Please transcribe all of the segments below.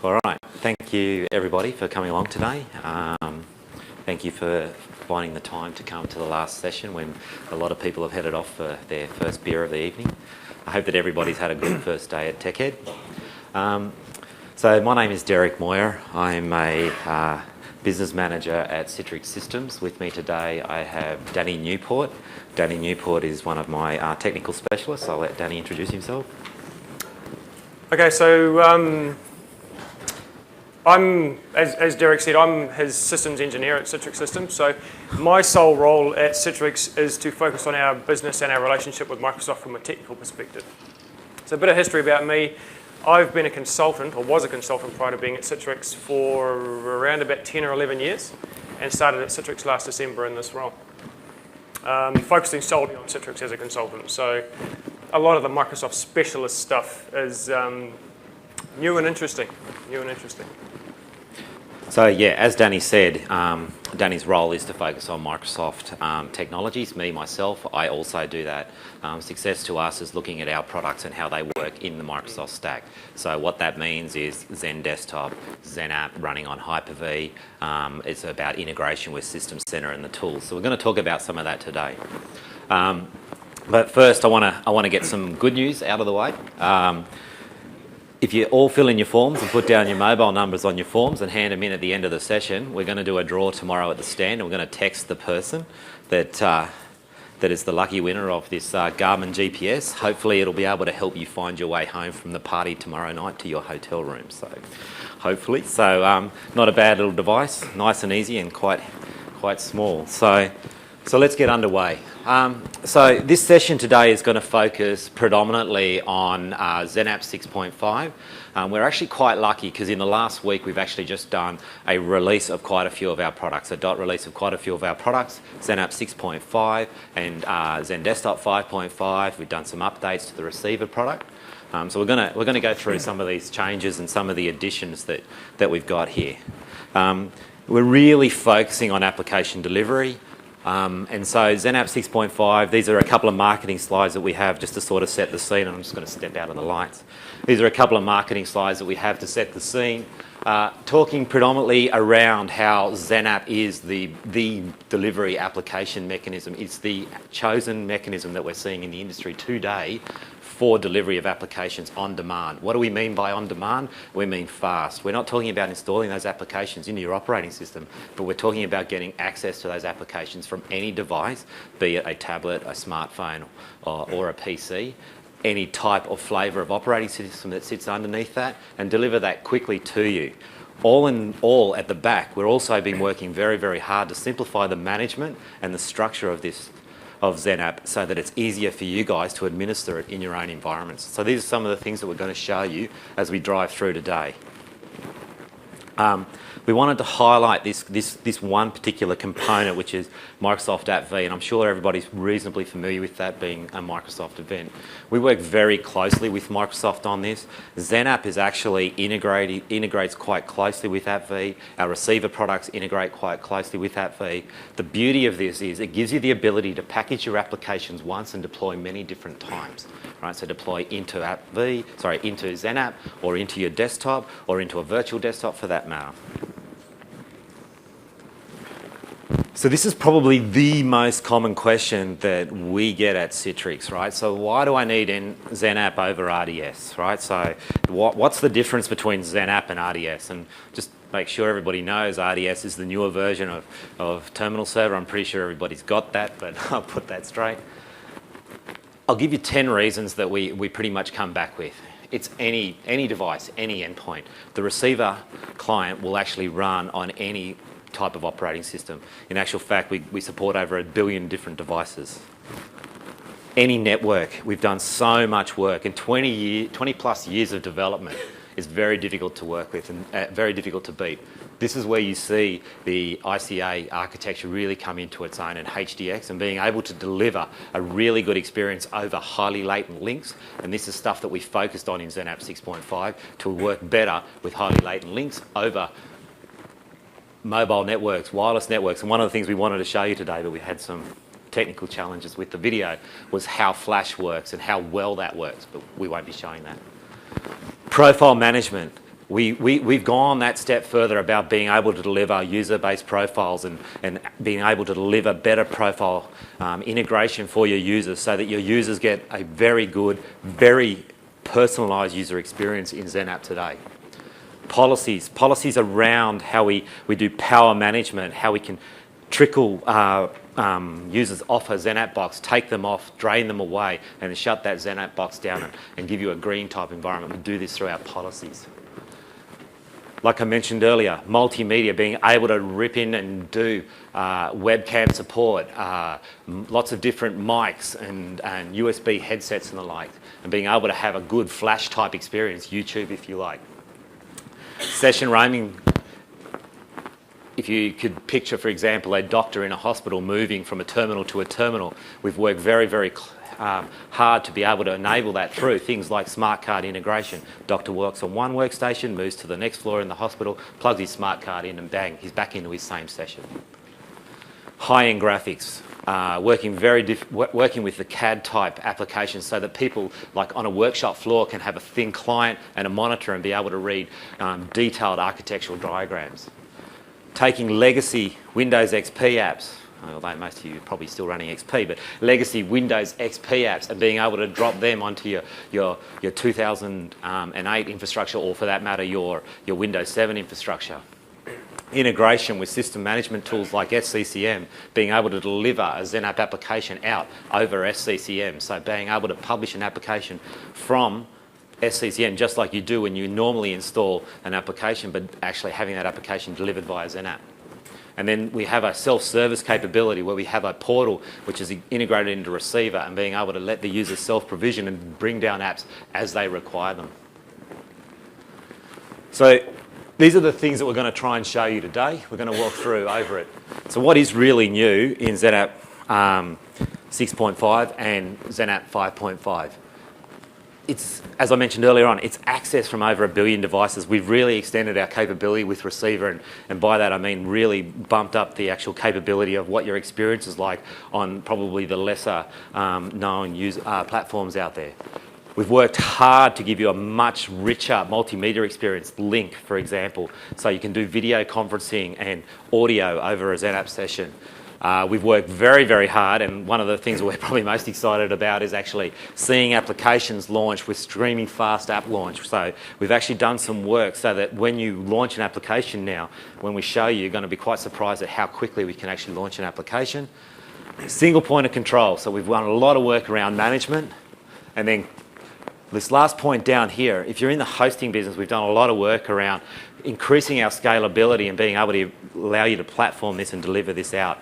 All right, thank you everybody for coming along today. Thank you for finding the time to come to the last session when a lot of people have headed off for their first beer of the evening. I hope that everybody's had a good first day at TechEd. So my name is Derek Moyer. I'm a business manager at Citrix Systems. With me today I have Danny Newport. Danny Newport is one of my technical specialists. I'll let Danny introduce himself. Okay, so as Derek said, I'm his systems engineer at Citrix Systems. So my sole role at Citrix is to focus on our business and our relationship with Microsoft from a technical perspective. So a bit of history about me. I've been a consultant, or was a consultant prior to being at Citrix for around about 10 or 11 years, and started at Citrix last December in this role, focusing solely on Citrix as a consultant. So a lot of the Microsoft specialist stuff is new and interesting. So yeah, as Danny said, Danny's role is to focus on Microsoft technologies. Myself, I also do that. Success to us is looking at our products and how they work in the Microsoft stack. So what that means is Xen Desktop, XenApp running on Hyper-V. It's about integration with System Center and the tools. So we're going to talk about some of that today. But first, I want to get some good news out of the way. If you all fill in your forms and put down your mobile numbers on your forms and hand them in at the end of the session, we're going to do a draw tomorrow at the stand, and we're going to text the person that is the lucky winner of this Garmin GPS. Hopefully it'll be able to help you find your way home from the party tomorrow night to your hotel room. So hopefully. So not a bad little device, nice and easy and quite small. So let's get underway. So this session today is going to focus predominantly on XenApp 6.5. We're actually quite lucky because in the last week we've actually just done a release of quite a few of our products, a dot release of quite a few of our products, XenApp 6.5 and Xen Desktop 5.5. We've done some updates to the receiver product. So we're going to go through some of these changes and some of the additions that we've got here. We're really focusing on application delivery. And so XenApp 6.5, these are a couple of marketing slides that we have just to sort of set the scene. And I'm just going to step out of the lights. These are a couple of marketing slides that we have to set the scene, talking predominantly around how XenApp is the delivery application mechanism. It's the chosen mechanism that we're seeing in the industry today for delivery of applications on demand. What do we mean by on demand? We mean fast. We're not talking about installing those applications into your operating system, but we're talking about getting access to those applications from any device, be it a tablet, a smartphone, or a PC, any type of flavour of operating system that sits underneath that, and deliver that quickly to you. All in all, at the back, we're also been working very, very hard to simplify the management and the structure of XenApp so that it's easier for you guys to administer it in your own environments. So these are some of the things that we're going to show you as we drive through today. We wanted to highlight this one particular component, which is Microsoft App V, and I'm sure everybody's reasonably familiar with that being a Microsoft event. We work very closely with Microsoft on this. XenApp is actually integrates quite closely with App V. Our receiver products integrate quite closely with App V. The beauty of this is it gives you the ability to package your applications once and deploy many different times. Right, so deploy into into XenApp, or into your desktop, or into a virtual desktop for that matter. So this is probably the most common question that we get at Citrix, right? So why do I need XenApp over RDS, right? So what's the difference between XenApp and RDS? And just make sure everybody knows RDS is the newer version of Terminal Server. I'm pretty sure everybody's got that, but I'll put that straight. I'll give you 10 reasons that we pretty much come back with. It's any device, any endpoint. The receiver client will actually run on any type of operating system. In actual fact, we support over 1 billion different devices. Any network, we've done so much work, and 20 plus years of development is very difficult to work with and very difficult to beat. This is where you see the ICA architecture really come into its own, and HDX, and being able to deliver a really good experience over highly latent links. And this is stuff that we focused on in XenApp 6.5 to work better with highly latent links over mobile networks, wireless networks. And one of the things we wanted to show you today, but we had some technical challenges with the video, was how Flash works and how well that works, but we won't be showing that. Profile management. we've gone that step further about being able to deliver user-based profiles and being able to deliver better profile integration for your users so that your users get a very good, very personalised user experience in XenApp today. Policies around how we do power management, how we can trickle users off a XenApp box, take them off, drain them away, and then shut that XenApp box down and give you a green type environment. We do this through our policies. Like I mentioned earlier, multimedia, being able to rip in and do webcam support, lots of different mics and USB headsets and the like, and being able to have a good flash type experience, YouTube if you like. Session roaming, if you could picture, for example, a doctor in a hospital moving from a terminal to a terminal, we've worked very, very hard to be able to enable that through things like smart card integration. Doctor works on one workstation, moves to the next floor in the hospital, plugs his smart card in and bang, he's back into his same session. High-end graphics, working with the CAD type applications so that people like on a workshop floor can have a thin client and a monitor and be able to read detailed architectural diagrams. Taking legacy Windows XP apps, although most of you are probably still running XP, but legacy Windows XP apps and being able to drop them onto your 2008 infrastructure, or for that matter, your Windows 7 infrastructure. Integration with system management tools like SCCM, being able to deliver a XenApp application out over SCCM. So being able to publish an application from SCCM just like you do when you normally install an application, but actually having that application delivered via XenApp. And then we have a self-service capability where we have a portal which is integrated into receiver and being able to let the user self-provision and bring down apps as they require them. So these are the things that we're going to try and show you today. We're going to walk through over it. So what is really new in XenApp 6.5 and XenApp 5.5? It's, as I mentioned earlier on, it's access from over 1 billion devices. We've really extended our capability with receiver, and by that I mean really bumped up the actual capability of what your experience is like on probably the lesser known platforms out there. We've worked hard to give you a much richer multimedia experience, Link, for example, so you can do video conferencing and audio over a XenApp session. We've worked very, very hard, and one of the things we're probably most excited about is actually seeing applications launch with streaming fast app launch. So we've actually done some work so that when you launch an application now, when we show you, you're going to be quite surprised at how quickly we can actually launch an application. Single point of control. So we've done a lot of work around management, and then this last point down here, if you're in the hosting business, we've done a lot of work around increasing our scalability and being able to allow you to platform this and deliver this out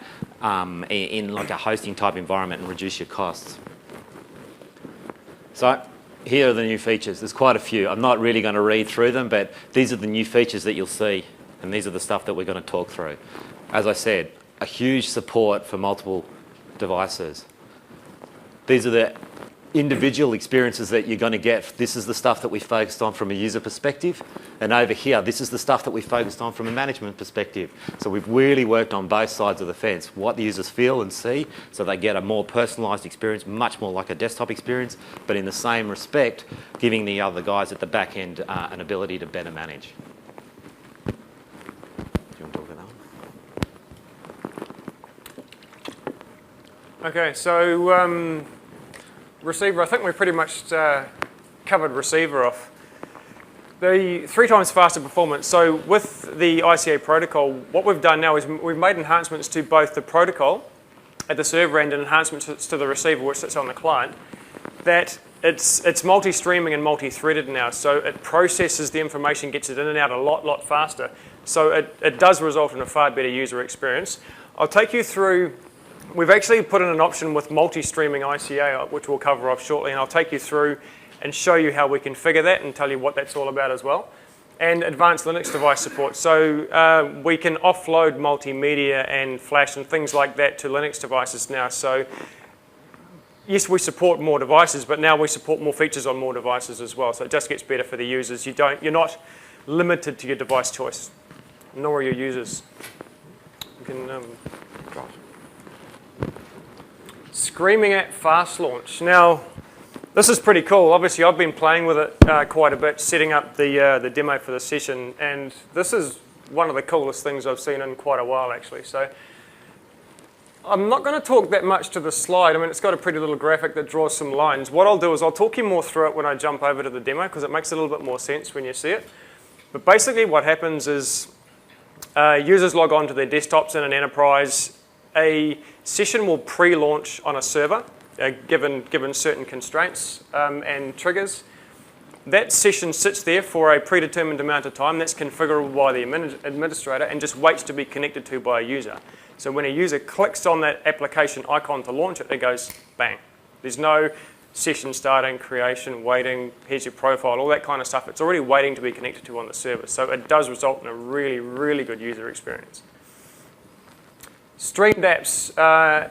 in like a hosting type environment and reduce your costs. So here are the new features. There's quite a few. I'm not really going to read through them, but these are the new features that you'll see, and these are the stuff that we're going to talk through. As I said, a huge support for multiple devices. These are the individual experiences that you're going to get. This is the stuff that we focused on from a user perspective, and over here this is the stuff that we focused on from a management perspective. So we've really worked on both sides of the fence, what the users feel and see, so they get a more personalised experience, much more like a desktop experience, but in the same respect giving the other guys at the back end an ability to better manage. Do you want to talk about that one? Okay, so receiver, I think we pretty much covered receiver off. The 3 times faster performance. So with the ICA protocol, what we've done now is we've made enhancements to both the protocol at the server end and enhancements to the receiver which sits on the client, that it's multi-streaming and multi-threaded now. So it processes the information, gets it in and out a lot faster. So it does result in a far better user experience. I'll take you through. We've actually put in an option with multi-streaming ICA, which we'll cover off shortly, and I'll take you through and show you how we configure that and tell you what that's all about as well. And advanced Linux device support. So we can offload multimedia and flash and things like that to Linux devices now. So yes, we support more devices, but now we support more features on more devices as well. So it just gets better for the users. You're not limited to your device choice, nor are your users. You can Screaming at fast launch. Now, This is pretty cool. Obviously, I've been playing with it quite a bit, setting up the demo for the session, and this is one of the coolest things I've seen in quite a while, actually. So I'm not going to talk that much to the slide. I mean, it's got a pretty little graphic that draws some lines. What I'll do is I'll talk you more through it when I jump over to the demo, because it makes a little bit more sense when you see it. But basically what happens is users log on to their desktops in an enterprise. A session will pre-launch on a server, given certain constraints and triggers. That session sits there for a predetermined amount of time. That's configurable by the administrator and just waits to be connected to by a user. So when a user clicks on that application icon to launch it, it goes bang. There's no session starting, creation, waiting, here's your profile, all that kind of stuff. It's already waiting to be connected to on the server. So it does result in a really, really good user experience. Streamed apps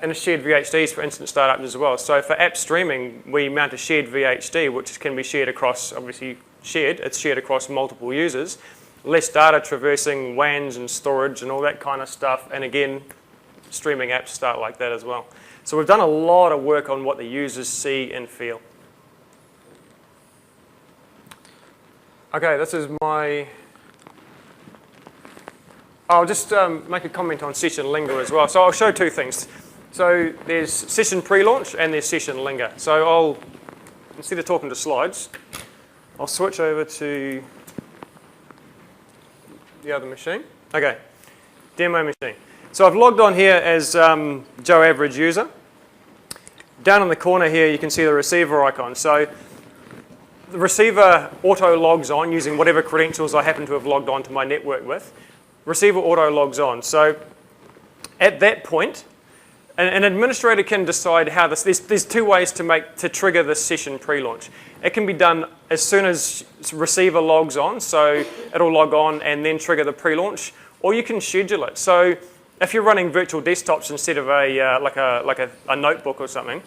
and shared VHDs for instant startups as well. So for app streaming, we mount a shared VHD, which can be shared across, obviously it's shared across multiple users. Less data traversing WANs and storage and all that kind of stuff. And again, streaming apps start like that as well. So we've done a lot of work on what the users see and feel. Okay, this is my... I'll just make a comment on session linger as well. So I'll show two things. So there's session pre-launch and there's session linger. So instead of talking to slides, I'll switch over to the other machine. Okay, demo machine. So I've logged on here as Joe Average User. Down in the corner here, you can see the receiver icon. So the receiver auto logs on using whatever credentials I happen to have logged on to my network with. Receiver auto logs on. So at that point, an administrator can decide how this. There's two ways to trigger this session pre-launch. It can be done as soon as receiver logs on, so it'll log on and then trigger the pre-launch, or you can schedule it. So if you're running virtual desktops instead of a notebook or something,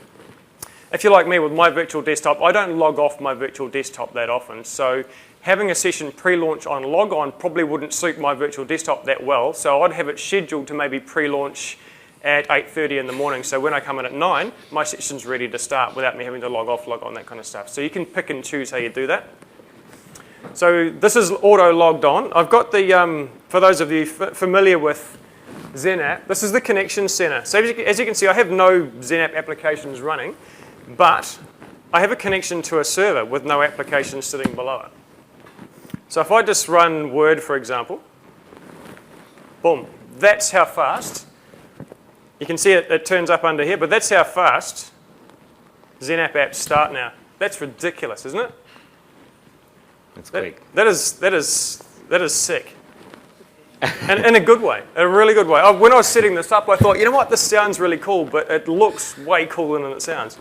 if you're like me with my virtual desktop, I don't log off my virtual desktop that often. So having a session pre-launch on logon probably wouldn't suit my virtual desktop that well. So I'd have it scheduled to maybe pre-launch at 8:30 in the morning. So when I come in at 9, my session's ready to start without me having to log off, log on, that kind of stuff. So you can pick and choose how you do that. So this is auto logged on. I've got the, for those of you familiar with XenApp, this is the connection center. So as you can see, I have no XenApp applications running, but I have a connection to a server with no applications sitting below it. So if I just run Word, for example, boom, that's how fast. You can see it turns up under here, but that's how fast XenApp apps start now. That's ridiculous, isn't it? That's quick. That is sick. And in a good way, a really good way. When I was setting this up, I thought, you know what, this sounds really cool, but it looks way cooler than it sounds.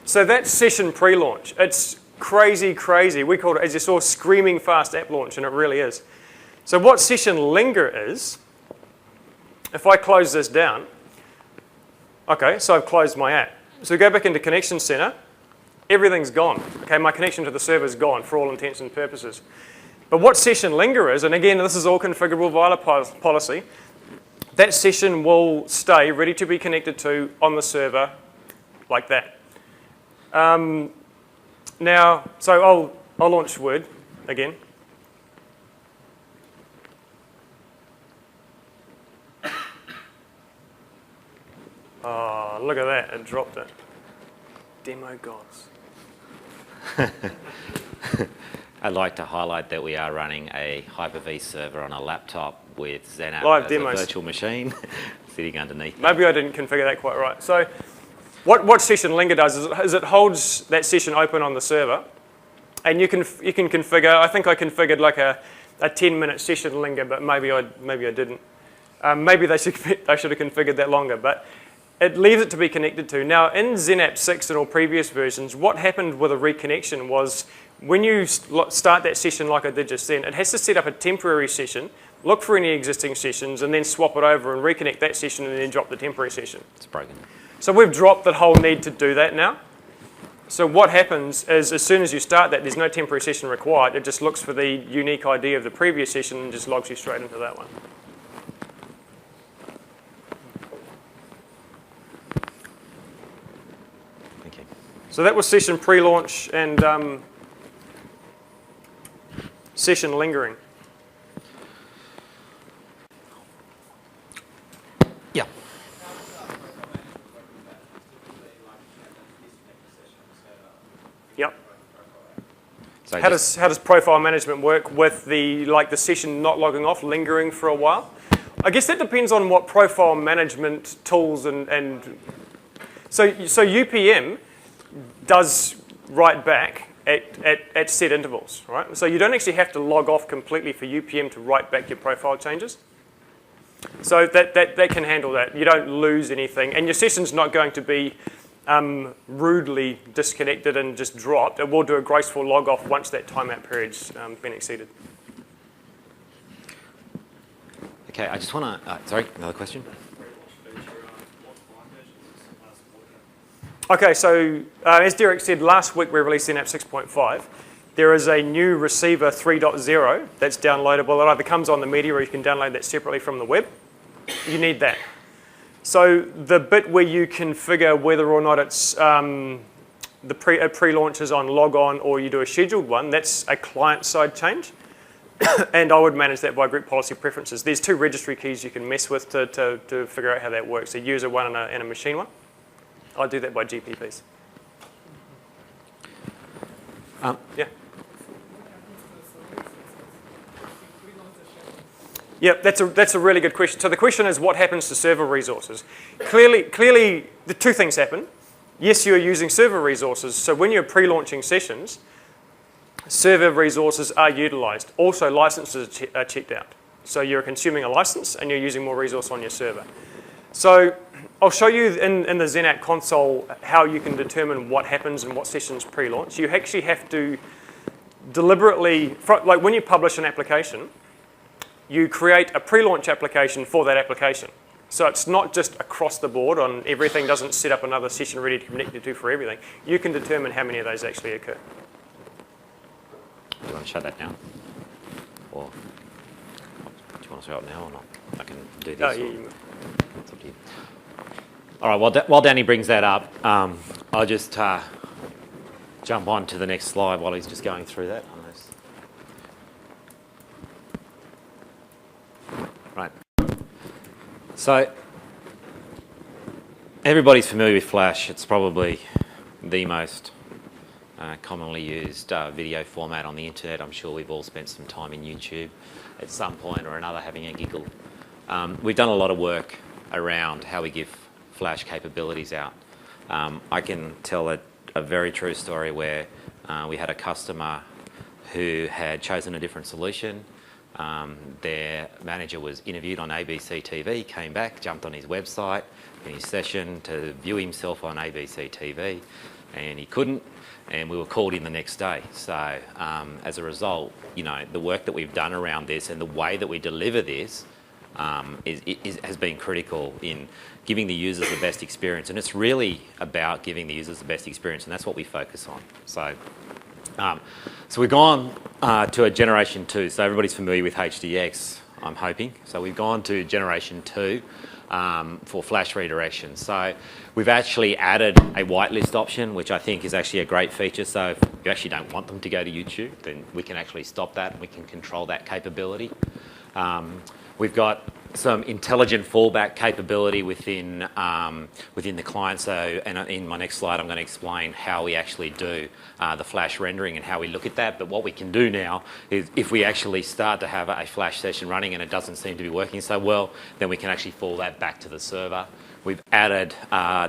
So that's session pre-launch. It's crazy, crazy. We call it, as you saw, screaming fast app launch, and it really is. So what session linger is, if I close this down, okay, so I've closed my app. So go back into Connection Center, everything's gone. Okay, my connection to the server is gone for all intents and purposes. But what session linger is, and again, this is all configurable via policy, that session will stay ready to be connected to on the server like that. Now, so I'll launch Word again. Oh, look at that, it dropped it. Demo gods. I'd like to highlight that we are running a Hyper-V server on a laptop with XenApp Live as demos. a virtual machine sitting underneath. Maybe I didn't configure that quite right. So what session linger does is it holds that session open on the server, and you can configure. I think I configured like a 10-minute session linger, but maybe I didn't. Maybe they should have configured that longer, but it leaves it to be connected to. Now in XenApp 6 and all previous versions, what happened with a reconnection was when you start that session like I did just then, it has to set up a temporary session, look for any existing sessions, and then swap it over and reconnect that session and then drop the temporary session. It's broken. So we've dropped the whole need to do that now. So what happens is as soon as you start that, there's no temporary session required. It just looks for the unique ID of the previous session and just logs you straight into that one. Thank you. So that was session pre-launch and session lingering. Yeah. Yep. So How does profile management work with the session not logging off, lingering for a while? I guess that depends on what profile management tools and so UPM does write back at set intervals, right? So you don't actually have to log off completely for UPM to write back your profile changes. So that can handle that. You don't lose anything, and your session's not going to be rudely disconnected and just dropped. It will do a graceful log off once that timeout period's been exceeded. Okay, I just want to, sorry, another question? Okay, so as Derek said, last week we released XenApp 6.5. There is a new receiver 3.0 that's downloadable. It either comes on the media or you can download that separately from the web. You need that. So the bit where you configure whether or not it's it pre-launches on log on or you do a scheduled one, that's a client-side change. And I would manage that by group policy preferences. There's 2 registry keys you can mess with to figure out how that works, a user one and a machine one. I do that by GPPs. Yeah. Yeah, that's a really good question. So the question is, what happens to server resources? Clearly, the 2 things happen. Yes, you're using server resources. So when you're pre-launching sessions, server resources are utilized. Also, licenses are checked out. So you're consuming a license and you're using more resource on your server. So I'll show you in the XenApp console how you can determine what happens and what sessions pre-launch. You actually have to deliberately, like when you publish an application, you create a pre-launch application for that application. So it's not just across the board on everything, doesn't set up another session ready to connect to for everything. You can determine how many of those actually occur. Do you want to shut that down? Or do you want to show it now or not? I can do this. It's up to you. All right, while Danny brings that up, I'll just jump on to the next slide while he's just going through that. Right. So everybody's familiar with Flash. It's probably the most commonly used video format on the internet. I'm sure we've all spent some time in YouTube at some point or another having a giggle. We've done a lot of work around how we give Flash capabilities out. I can tell a very true story where we had a customer who had chosen a different solution. Their manager was interviewed on ABC TV, came back, jumped on his website in his session to view himself on ABC TV, and he couldn't, and we were called in the next day. So as a result, you know, the work that we've done around this and the way that we deliver this has been critical in giving the users the best experience. And it's really about giving the users the best experience, and that's what we focus on. So we've gone to a generation 2. So everybody's familiar with HDX, I'm hoping. So we've gone to generation 2 for Flash redirection. So we've actually added a whitelist option, which I think is actually a great feature. So if you actually don't want them to go to YouTube, then we can actually stop that and we can control that capability. We've got some intelligent fallback capability within the client. So, and in my next slide, I'm going to explain how we actually do the Flash rendering and how we look at that. But what we can do now is, if we actually start to have a Flash session running and it doesn't seem to be working so well, then we can actually fall that back to the server. We've added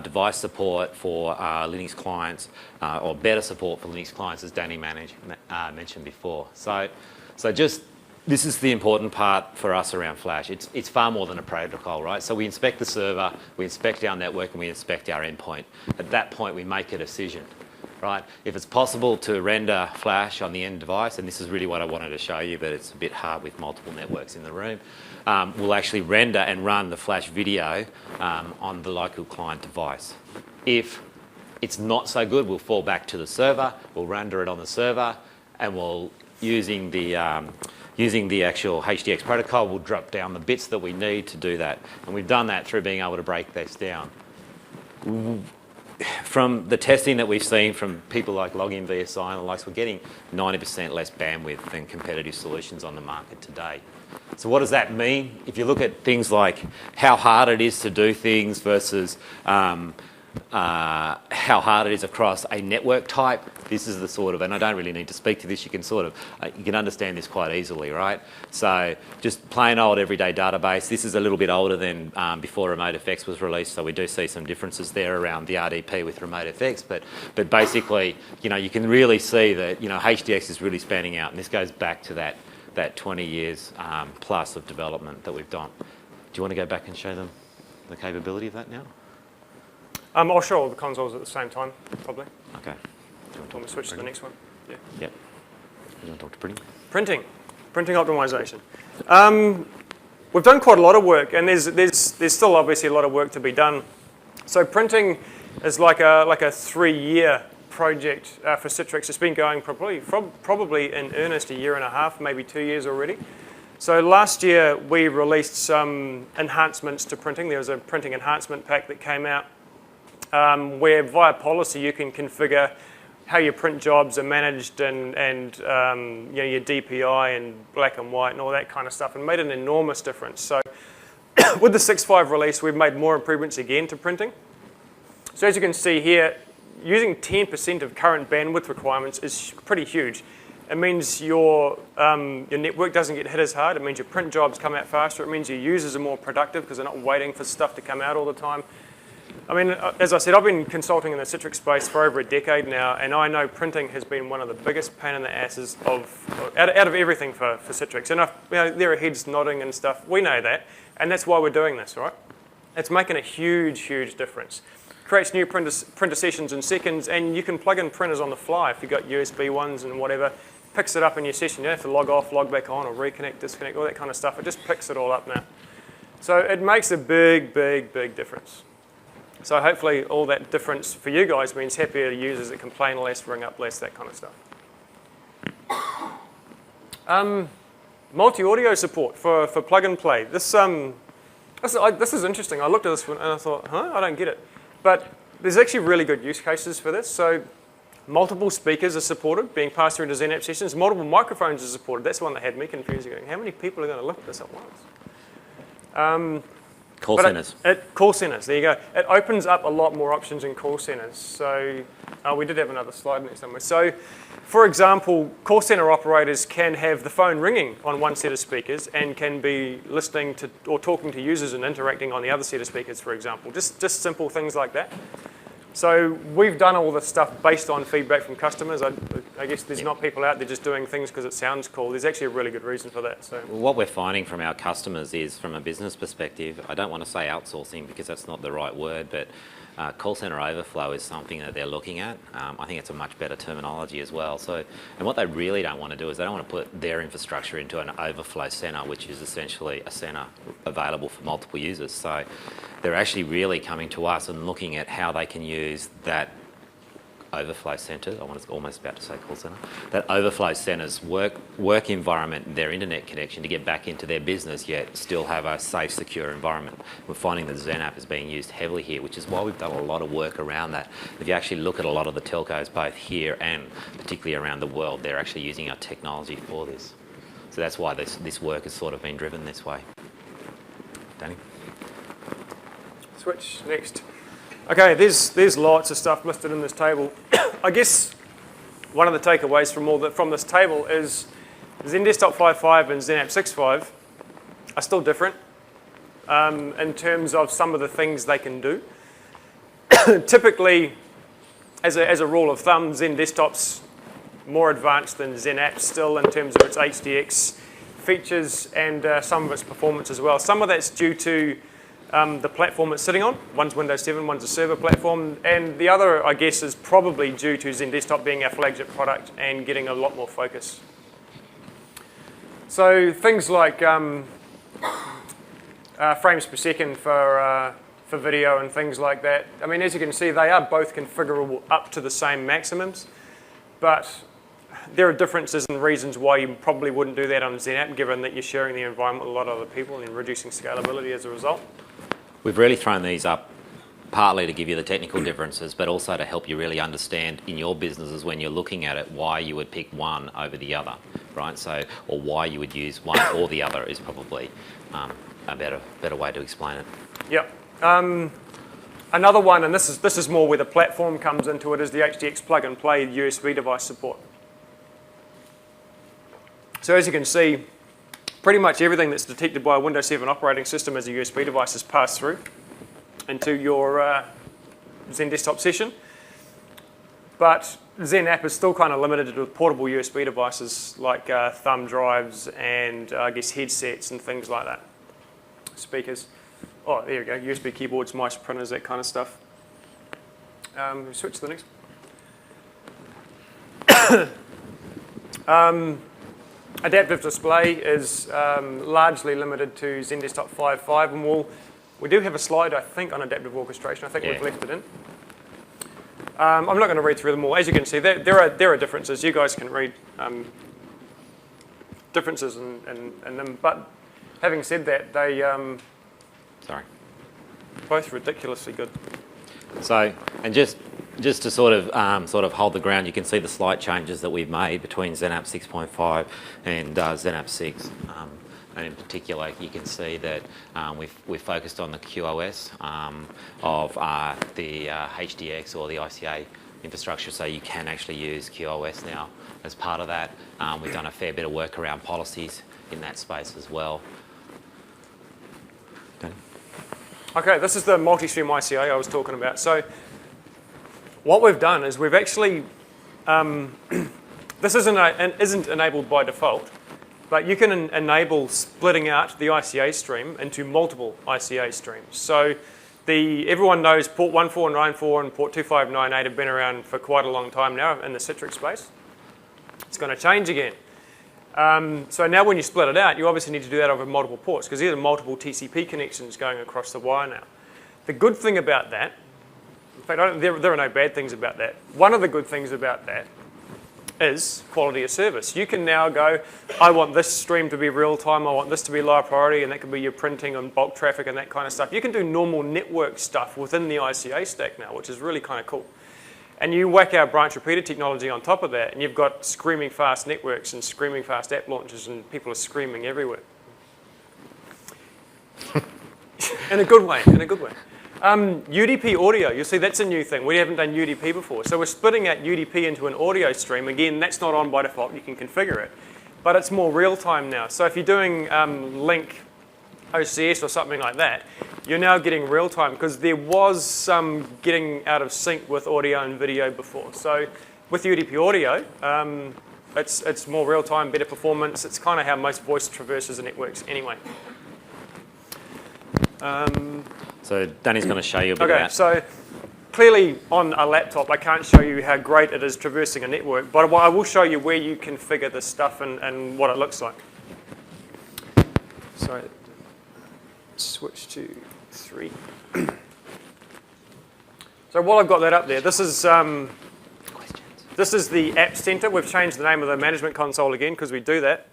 device support for Linux clients, or better support for Linux clients, as Danny mentioned before. So just this is the important part for us around Flash. It's far more than a protocol, right? So we inspect the server, we inspect our network, and we inspect our endpoint. At that point, we make a decision, right? If it's possible to render Flash on the end device, and this is really what I wanted to show you, but it's a bit hard with multiple networks in the room, we'll actually render and run the Flash video on the local client device. If it's not so good, we'll fall back to the server, we'll render it on the server, and we'll, using the actual HDX protocol, we'll drop down the bits that we need to do that. And we've done that through being able to break this down. from the testing that we've seen from people like Login VSI and the likes, we're getting 90% less bandwidth than competitive solutions on the market today. So what does that mean? If you look at things like how hard it is to do things versus how hard it is across a network type, this is the sort of, and I don't really need to speak to this, you can sort of, you can understand this quite easily, right? So just plain old everyday database. This is a little bit older than before Remote FX was released, so we do see some differences there around the RDP with Remote FX, but basically, you know, you can really see that, you know, HDX is really spanning out, and this goes back to that 20 years plus of development that we've done. Do you want to go back and show them the capability of that now? I'll show all the consoles at the same time, probably. Okay. Do you want me to switch to the next one? Yeah. Yep. You want to talk to printing? Printing optimization. We've done quite a lot of work, and there's still obviously a lot of work to be done. So printing is like a 3-year project for Citrix. It's been going probably in earnest a year and a half, maybe 2 years already. So last year we released some enhancements to printing. There was a printing enhancement pack that came out where via policy you can configure how your print jobs are managed and you know, your DPI and black and white and all that kind of stuff, and made an enormous difference. So with the 6.5 release, we've made more improvements again to printing. So as you can see here, using 10% of current bandwidth requirements is pretty huge. It means your network doesn't get hit as hard. It means your print jobs come out faster. It means your users are more productive because they're not waiting for stuff to come out all the time. I mean, as I said, I've been consulting in the Citrix space for over a decade now, and I know printing has been one of the biggest pain in the asses out of everything for Citrix. And you know, there are heads nodding and stuff. We know that, and that's why we're doing this, right? It's making a huge, huge difference. Creates new printer sessions in seconds, and you can plug in printers on the fly if you've got USB ones and whatever. Picks it up in your session. You don't have to log off, log back on, or reconnect, disconnect, all that kind of stuff. It just picks it all up now. So it makes a big, big, big difference. So hopefully all that difference for you guys means happier users that complain less, ring up less, that kind of stuff. Multi-audio support for plug and play. This is interesting. I looked at this one and I thought, I don't get it. But there's actually really good use cases for this. So multiple speakers are supported, being passed through into XenApp sessions. Multiple microphones are supported. That's the one that had me confused. Going, how many people are going to look at this at once? Call centers. Call centers, there you go. It opens up a lot more options in call centers. So we did have another slide in there somewhere. So for example, call center operators can have the phone ringing on one set of speakers and can be listening to or talking to users and interacting on the other set of speakers, for example. Just simple things like that. So we've done all this stuff based on feedback from customers. I guess there's not people out there just doing things because it sounds cool. There's actually a really good reason for that. So what we're finding from our customers is, from a business perspective, I don't want to say outsourcing because that's not the right word, but call center overflow is something that they're looking at. I think it's a much better terminology as well. So, and what they really don't want to do is they don't want to put their infrastructure into an overflow center, which is essentially a center available for multiple users. So they're actually really coming to us and looking at how they can use that overflow center, I was almost about to say call center, that overflow center's work environment, their internet connection to get back into their business, yet still have a safe, secure environment. We're finding that XenApp is being used heavily here, which is why we've done a lot of work around that. If you actually look at a lot of the telcos, both here and particularly around the world, they're actually using our technology for this. So that's why this work has sort of been driven this way. Danny? Switch, next. Okay, there's lots of stuff listed in this table. I guess one of the takeaways from this table is XenDesktop 5.5 and XenApp 6.5 are still different in terms of some of the things they can do. Typically, as a rule of thumb, XenDesktop's more advanced than XenApp still in terms of its HDX features and some of its performance as well. Some of that's due to the platform it's sitting on. One's Windows 7, one's a server platform, and the other, I guess, is probably due to XenDesktop being our flagship product and getting a lot more focus. So things like frames per second for video and things like that. I mean, as you can see, they are both configurable up to the same maximums, but there are differences and reasons why you probably wouldn't do that on XenApp, given that you're sharing the environment with a lot of other people and reducing scalability as a result. We've really thrown these up partly to give you the technical differences, but also to help you really understand in your businesses when you're looking at it why you would pick one over the other, right? So, or why you would use one or the other is probably a better way to explain it. Yep. Another one, and this is more where the platform comes into it, is the HDX plug-and-play USB device support. So as you can see, pretty much everything that's detected by a Windows 7 operating system as a USB device is passed through into your Xen desktop session. But XenApp is still kind of limited to portable USB devices like thumb drives and I guess headsets and things like that. Speakers. Oh, there you go. USB keyboards, mice, printers, that kind of stuff. Switch to the next. Adaptive display is largely limited to Xen Desktop 5.5, and we do have a slide, I think, on adaptive orchestration. I think we've left it in. I'm not going to read through them all. As you can see, there are differences. You guys can read differences in them. But having said that, they both ridiculously good. So, and just to sort of hold the ground, you can see the slight changes that we've made between XenApp 6.5 and XenApp 6. And in particular, you can see that we've focused on the QoS of the HDX or the ICA infrastructure, so you can actually use QoS now as part of that. We've done a fair bit of work around policies in that space as well. Okay, this is the multi-stream ICA I was talking about. So what we've done is we've actually, this isn't enabled by default, but you can enable splitting out the ICA stream into multiple ICA streams. So everyone knows port 1494 and port 2598 have been around for quite a long time now in the Citrix space. It's going to change again. So now when you split it out, you obviously need to do that over multiple ports because these are multiple TCP connections going across the wire now. The good thing about that, in fact, there are no bad things about that. One of the good things about that is quality of service. You can now go, I want this stream to be real time, I want this to be low priority, and that can be your printing and bulk traffic and that kind of stuff. You can do normal network stuff within the ICA stack now, which is really kind of cool. And you whack our branch repeater technology on top of that, and you've got screaming fast networks and screaming fast app launches, and people are screaming everywhere. In a good way, in a good way. UDP audio, you'll see that's a new thing. We haven't done UDP before. So we're splitting out UDP into an audio stream. Again, that's not on by default. You can configure it. But it's more real time now. So if you're doing link OCS or something like that, you're now getting real time because there was some getting out of sync with audio and video before. So with UDP audio, it's more real time, better performance. It's kind of how most voice traverses the networks anyway. So Danny's going to show you a bit of Okay, that. so clearly on a laptop, I can't show you how great it is traversing a network, but I will show you where you configure this stuff and what it looks like. Sorry, switch to 3. So while I've got that up there, this is the App Center. We've changed the name of the management console again because we do that.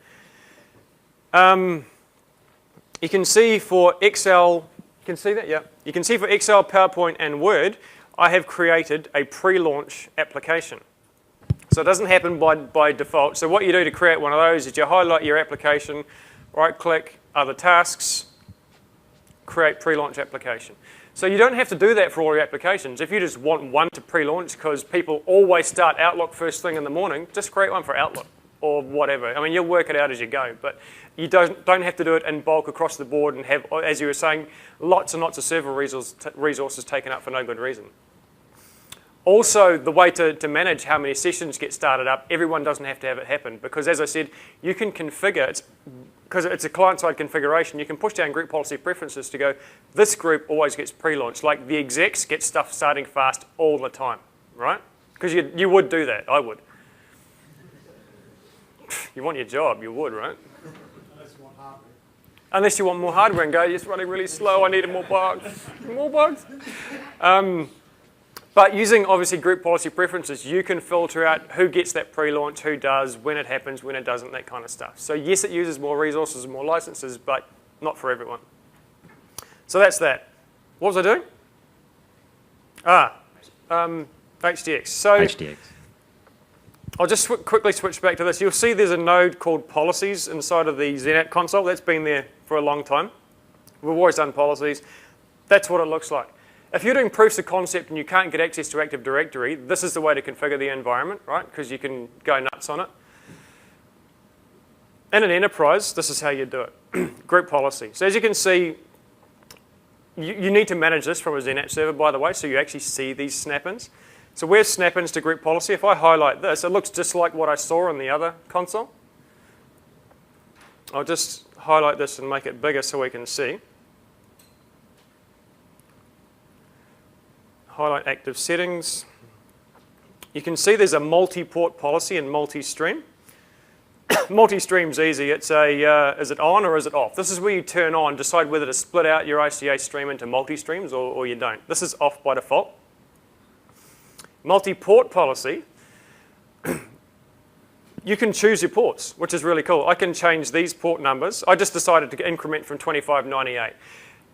You can see for Excel, you can see that, yeah. You can see for Excel, PowerPoint, and Word, I have created a pre-launch application. So it doesn't happen by default. So what you do to create one of those is you highlight your application, right-click, Other Tasks, Create Pre-Launch Application. So you don't have to do that for all your applications. If you just want one to pre-launch because people always start Outlook first thing in the morning, just create one for Outlook or whatever. I mean, you'll work it out as you go, but you don't have to do it in bulk across the board and have, as you were saying, lots and lots of server resources taken up for no good reason. Also, the way to manage how many sessions get started up, everyone doesn't have to have it happen because, as I said, you can configure, because it's a client-side configuration, you can push down group policy preferences to go, this group always gets pre-launched. Like the execs get stuff starting fast all the time, right? Because you would do that, I would. You want your job, you would, right? Unless you want hardware. Unless you want more hardware and go, it's running really slow, I needed more bugs. More bugs? But using, obviously, group policy preferences, you can filter out who gets that pre-launch, who does, when it happens, when it doesn't, that kind of stuff. So yes, it uses more resources and more licenses, but not for everyone. So that's that. What was I doing? HDX. So HDX. I'll just quickly switch back to this. You'll see there's a node called policies inside of the XenApp console. That's been there for a long time. We've always done policies. That's what it looks like. If you're doing proofs of concept and you can't get access to Active Directory, this is the way to configure the environment, right? Because you can go nuts on it. In an enterprise, this is how you do it. Group policy. So as you can see, you need to manage this from a XenApp server, by the way, so you actually see these snap-ins. So where's snap-ins to group policy? If I highlight this, it looks just like what I saw in the other console. I'll just highlight this and make it bigger so we can see. Highlight active settings. You can see there's a multi-port policy and multi-stream. Multi-stream's easy. It's a, is it on or is it off? This is where you turn on, decide whether to split out your ICA stream into multi-streams or you don't. This is off by default. Multi-port policy, you can choose your ports, which is really cool. I can change these port numbers. I just decided to increment from 2598.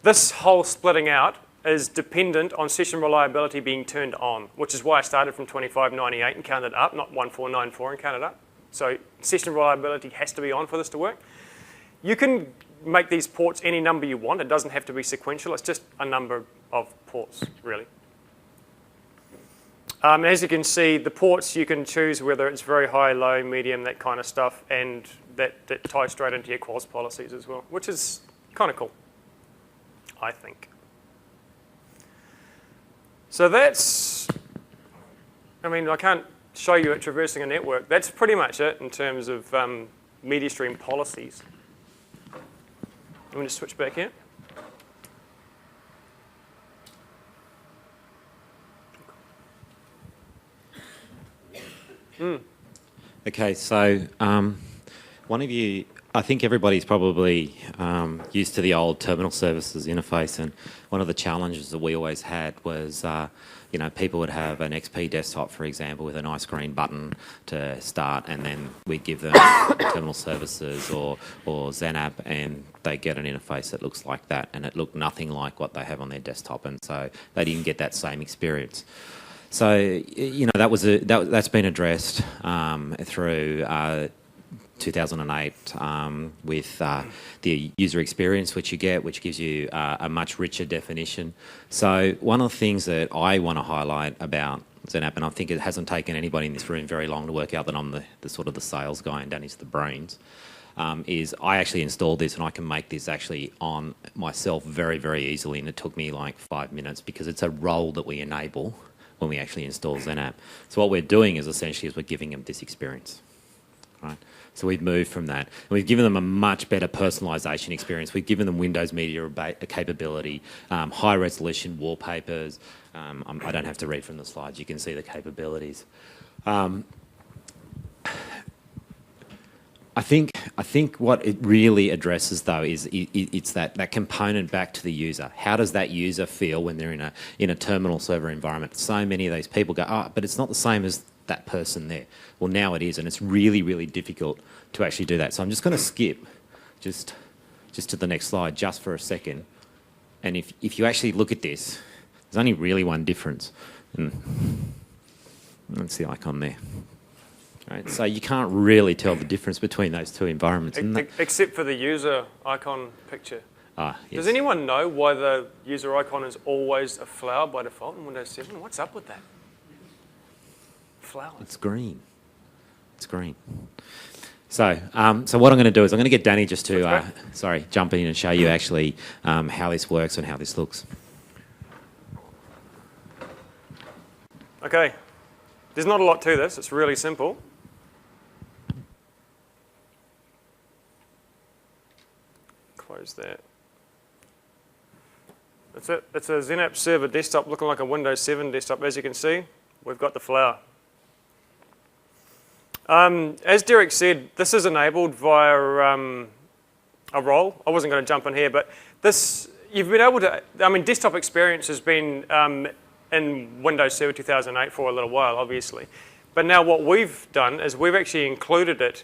This whole splitting out is dependent on session reliability being turned on, which is why I started from 2598 and counted up, not 1494 and counted up. So session reliability has to be on for this to work. You can make these ports any number you want. It doesn't have to be sequential. It's just a number of ports, really. As you can see, the ports you can choose whether it's very high, low, medium, that kind of stuff, and that ties straight into your quals policies as well, which is kind of cool, I think. So that's, I mean, I can't show you it traversing a network. That's pretty much it in terms of media stream policies. Let me just switch back here. Okay, so one of you, I think everybody's probably used to the old terminal services interface, and one of the challenges that we always had was, you know, people would have an XP desktop, for example, with a nice green button to start, and then we'd give them terminal services or XenApp, and they get an interface that looks like that, and it looked nothing like what they have on their desktop, and so they didn't get that same experience. So, you know, that's been addressed through 2008 with the user experience which you get, which gives you a much richer definition. So one of the things that I want to highlight about XenApp, and I think it hasn't taken anybody in this room very long to work out that I'm the sort of the sales guy and Danny's the brains, is I actually installed this and I can make this actually on myself very, very easily, and it took me like 5 minutes because it's a role that we enable when we actually install XenApp. So what we're doing is essentially we're giving them this experience, right? So we've moved from that. And we've given them a much better personalisation experience. We've given them Windows Media capability, high resolution wallpapers. I don't have to read from the slides. You can see the capabilities. I think what it really addresses, though, is it's that component back to the user. How does that user feel when they're in a terminal server environment? So many of those people go, oh, but it's not the same as that person there. Well, now it is, and it's really, really difficult to actually do that. So I'm just going to skip just to the next slide just for a second. And if you actually look at this, there's only really one difference. And that's the icon there. Right, so you can't really tell the difference between those two environments. Except for the user icon picture. Yes. Does anyone know why the user icon is always a flower by default in Windows 7? What's up with that? Flowers. It's green. It's green. So what I'm going to do is I'm going to get Danny just to jump in and show you actually how this works and how this looks. Okay. There's not a lot to this. It's really simple. Close that. That's it. It's a XenApp server desktop looking like a Windows 7 desktop. As you can see, we've got the flower. As Derek said, this is enabled via a role. I wasn't going to jump in here, but this, you've been able to, I mean, desktop experience has been in Windows Server 2008 for a little while, obviously. But now what we've done is we've actually included it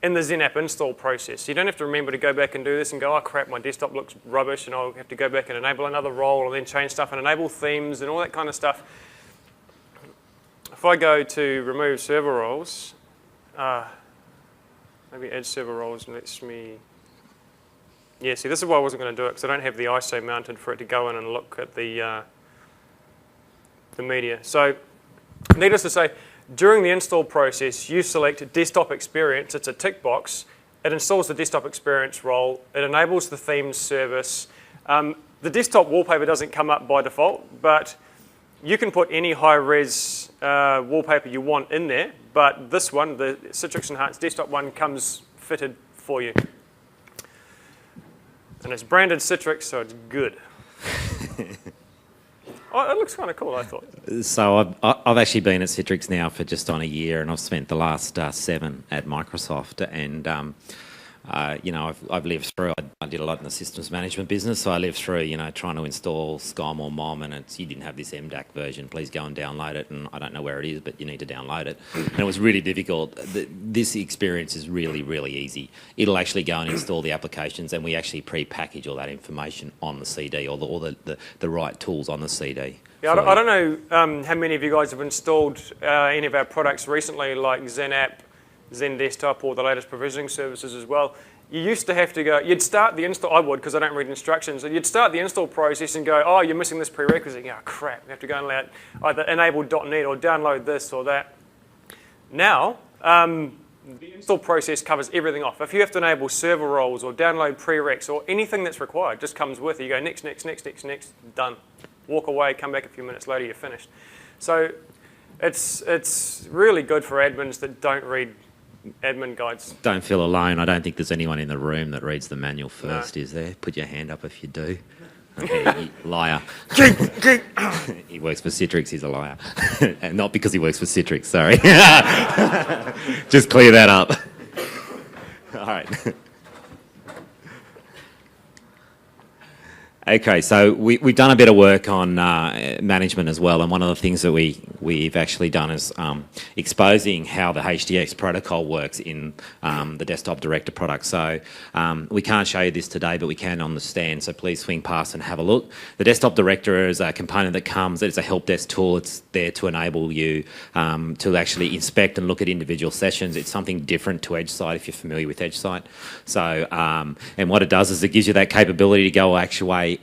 in the XenApp install process. You don't have to remember to go back and do this and go, oh crap, my desktop looks rubbish, and I'll have to go back and enable another role and then change stuff and enable themes and all that kind of stuff. If I go to remove server roles, maybe add server roles and lets me, yeah, see, this is why I wasn't going to do it, because I don't have the ISO mounted for it to go in and look at the media. So, needless to say, during the install process, you select desktop experience. It's a tick box. It installs the desktop experience role. It enables the themes service. The desktop wallpaper doesn't come up by default, but you can put any high-res wallpaper you want in there, but this one, the Citrix Enhanced Desktop one, comes fitted for you. And it's branded Citrix, so it's good. Oh, it looks kind of cool, I thought. So I've actually been at Citrix now for just on a year, and I've spent the last 7 at Microsoft. And you know, I've lived through. I did a lot in the systems management business, so I lived through, you know, trying to install SCOM or MOM, and you didn't have this MDAC version. Please go and download it, and I don't know where it is, but you need to download it. And it was really difficult. This experience is really, really easy. It'll actually go and install the applications, and we actually pre-package all that information on the CD, or the right tools on the CD. Yeah, I don't know how many of you guys have installed any of our products recently, like XenApp, Xen Desktop, or the latest provisioning services as well. You used to have to go, you'd start the install, I would because I don't read instructions, so you'd start the install process and go, oh, you're missing this prerequisite. Oh, crap, you have to go and either enable .NET or download this or that. Now, the install process covers everything off. If you have to enable server roles or download prereqs or anything that's required, just comes with it. You go next, next, next, next, next, done. Walk away, come back a few minutes later, you're finished. So it's really good for admins that don't read admin guides. Don't feel alone. I don't think there's anyone in the room that reads the manual first, is there? Put your hand up if you do. Okay, liar. He works for Citrix, he's a liar. And not because he works for Citrix, sorry. Just clear that up. All right. Okay, so we've done a bit of work on management as well, and one of the things that we've actually done is exposing how the HDX protocol works in the Desktop Director product. So we can't show you this today, but we can on the stand, so please swing past and have a look. The Desktop Director is a component that comes, it's a help desk tool. It's there to enable you to actually inspect and look at individual sessions. It's something different to EdgeSight if you're familiar with EdgeSight. So, and what it does is it gives you that capability to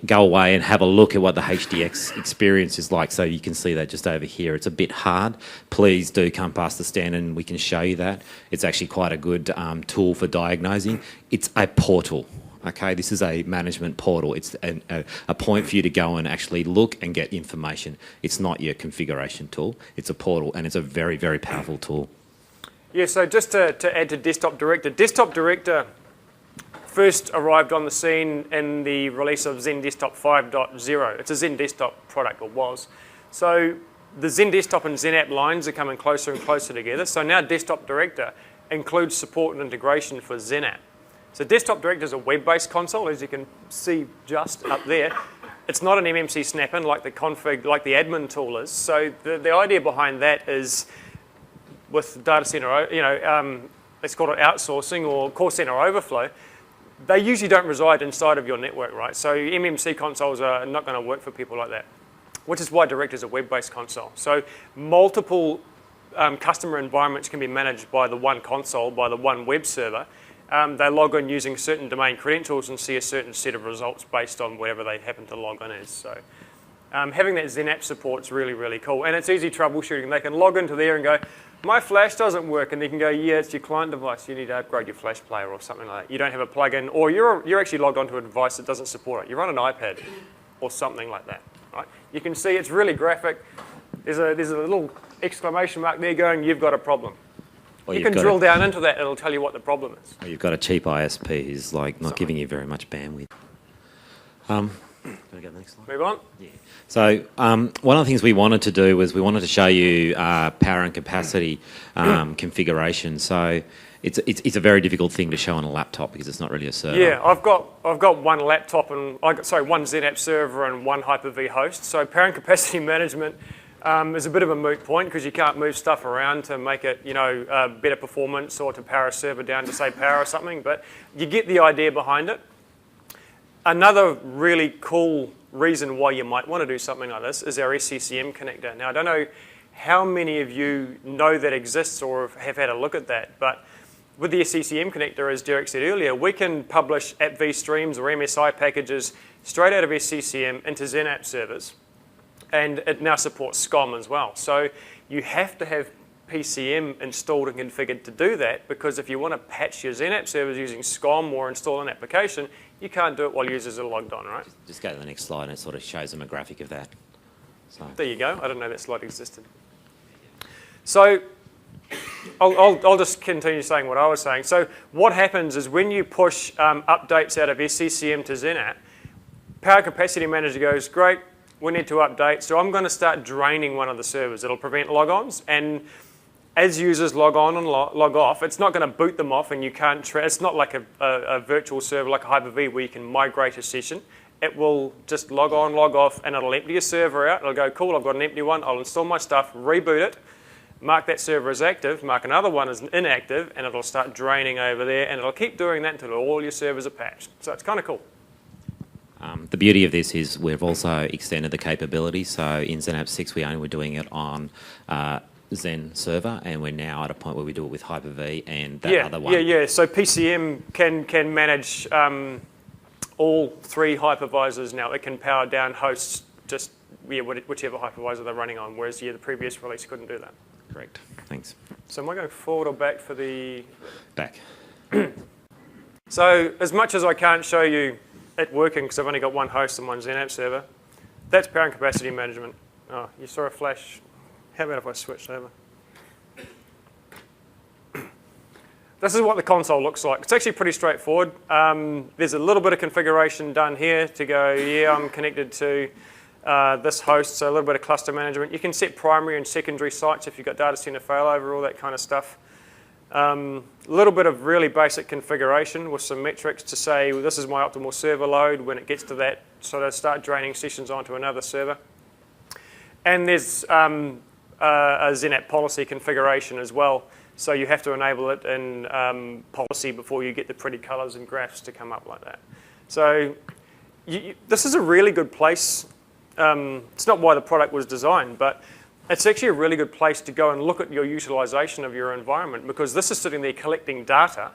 go away and have a look at what the HDX experience is like. So you can see that just over here. It's a bit hard. Please do come past the stand and we can show you that. It's actually quite a good tool for diagnosing. It's a portal. Okay, this is a management portal. It's a point for you to go and actually look and get information. It's not your configuration tool. It's a portal, and it's a very, very powerful tool. Yeah, so just to add to Desktop Director first arrived on the scene in the release of Xen Desktop 5.0. It's a Xen Desktop product, or was. So the Xen Desktop and XenApp lines are coming closer and closer together. So now Desktop Director includes support and integration for XenApp. So Desktop Director is a web-based console, as you can see just up there. It's not an MMC snap-in like the config, like the admin tool is. So the idea behind that is, with data center, let's call it outsourcing or call center overflow, they usually don't reside inside of your network, right? So MMC consoles are not going to work for people like that, which is why Director is a web-based console. So multiple customer environments can be managed by the one console, by the one web server. They log in using certain domain credentials and see a certain set of results based on whatever they happen to log in as. So having that XenApp support is really, really cool. And it's easy troubleshooting. They can log into there and go, my flash doesn't work, and they can go, yeah, it's your client device. You need to upgrade your flash player or something like that. You don't have a plugin, or you're actually logged onto a device that doesn't support it. You're on an iPad or something like that, right? You can see it's really graphic. There's a little exclamation mark there going, you've got a problem. Or you can drill down into that, it'll tell you what the problem is. Or you've got a cheap ISP who's like not giving you very much bandwidth. Can I go to the next slide? Move on. Yeah. So one of the things we wanted to do was we wanted to show you power and capacity configuration. So it's a very difficult thing to show on a laptop because it's not really a server. Yeah, I've got one laptop and one XenApp server and one Hyper-V host. So power and capacity management is a bit of a moot point because you can't move stuff around to make it, better performance or to power a server down to say power or something, but you get the idea behind it. Another really cool reason why you might want to do something like this is our SCCM connector. Now, I don't know how many of you know that exists or have had a look at that, but with the SCCM connector, as Derek said earlier, we can publish AppV streams or MSI packages straight out of SCCM into XenApp servers, and it now supports SCOM as well. So you have to have PCM installed and configured to do that, because if you want to patch your XenApp servers using SCOM or install an application, you can't do it while users are logged on, right? Just go to the next slide and it sort of shows them a graphic of that. So. There you go. I didn't know that slide existed. So I'll just continue saying what I was saying. So what happens is when you push updates out of SCCM to XenApp, Power Capacity Manager goes, great, we need to update. So I'm going to start draining one of the servers. It'll prevent logons. And as users log on and log off, it's not going to boot them off and you can't, it's not like a virtual server like a Hyper-V where you can migrate a session. It will just log on, log off, and it'll empty a server out. It'll go, cool, I've got an empty one. I'll install my stuff, reboot it, mark that server as active, mark another one as inactive, and it'll start draining over there, and it'll keep doing that until all your servers are patched. So it's kind of cool. The beauty of this is we've also extended the capability. So in XenApp 6, we only were doing it on Xen server, and we're now at a point where we do it with Hyper-V and that other one. Yeah. So PCM can manage all three hypervisors now. It can power down hosts, just whichever hypervisor they're running on, whereas the previous release couldn't do that. Correct. Thanks. So am I going forward or back for the... Back. So as much as I can't show you it working because I've only got one host and one XenApp server, that's power and capacity management. Oh, you saw a flash. How about if I switched over? This is what the console looks like. It's actually pretty straightforward. There's a little bit of configuration done here to go, yeah, I'm connected to this host, so a little bit of cluster management. You can set primary and secondary sites if you've got data center failover, all that kind of stuff. A little bit of really basic configuration with some metrics to say, well, this is my optimal server load. When it gets to that, sort of start draining sessions onto another server. And there's a XenApp policy configuration as well. So you have to enable it in policy before you get the pretty colors and graphs to come up like that. So this is a really good place. It's not why the product was designed, but it's actually a really good place to go and look at your utilization of your environment, because this is sitting there collecting data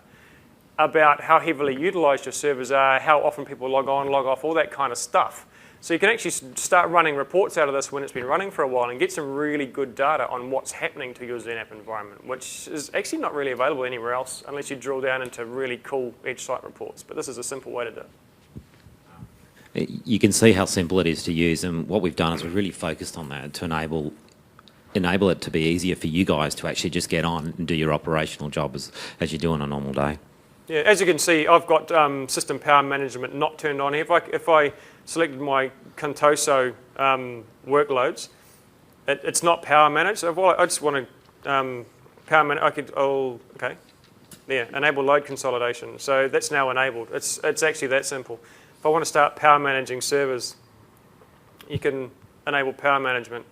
about how heavily utilized your servers are, how often people log on, log off, all that kind of stuff. So you can actually start running reports out of this when it's been running for a while and get some really good data on what's happening to your XenApp environment, which is actually not really available anywhere else unless you drill down into really cool edge site reports. But this is a simple way to do it. You can see how simple it is to use, and what we've done is we've really focused on that to enable it to be easier for you guys to actually just get on and do your operational job as you do on a normal day. Yeah, as you can see, I've got system power management not turned on here. If I selected my Contoso workloads, it's not power managed. So if I just want to power manage, okay, yeah, enable load consolidation. So that's now enabled. It's actually that simple. If I want to start power managing servers, you can enable power management.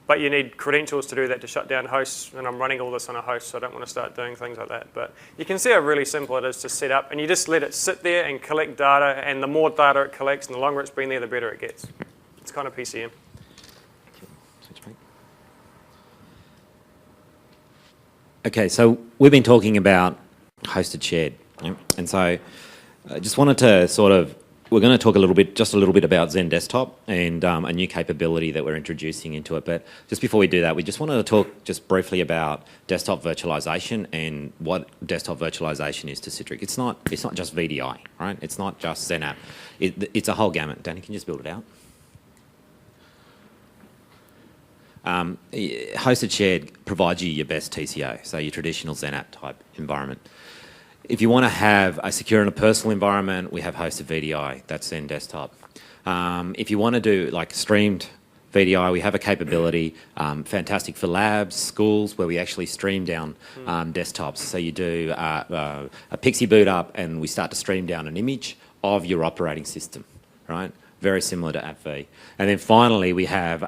But you need credentials to do that to shut down hosts, and I'm running all this on a host, so I don't want to start doing things like that. But you can see how really simple it is to set up, and you just let it sit there and collect data, and the more data it collects and the longer it's been there, the better it gets. It's kind of PCM. Okay, so we've been talking about hosted shared, and so I just wanted to we're going to talk just a little bit about Xen Desktop and a new capability that we're introducing into it. But just before we do that, we just wanted to talk just briefly about desktop virtualization and what desktop virtualization is to Citrix. It's not just VDI, right? It's not just XenApp. It's a whole gamut. Danny, can you just build it out? Hosted shared provides you your best TCO, so your traditional XenApp type environment. If you want to have a secure and a personal environment, we have hosted VDI. That's Xen Desktop. If you want to do like streamed VDI, we have a capability, fantastic for labs, schools, where we actually stream down desktops. So you do a Pixie boot up and we start to stream down an image of your operating system, right? Very similar to AppV. And then finally, we have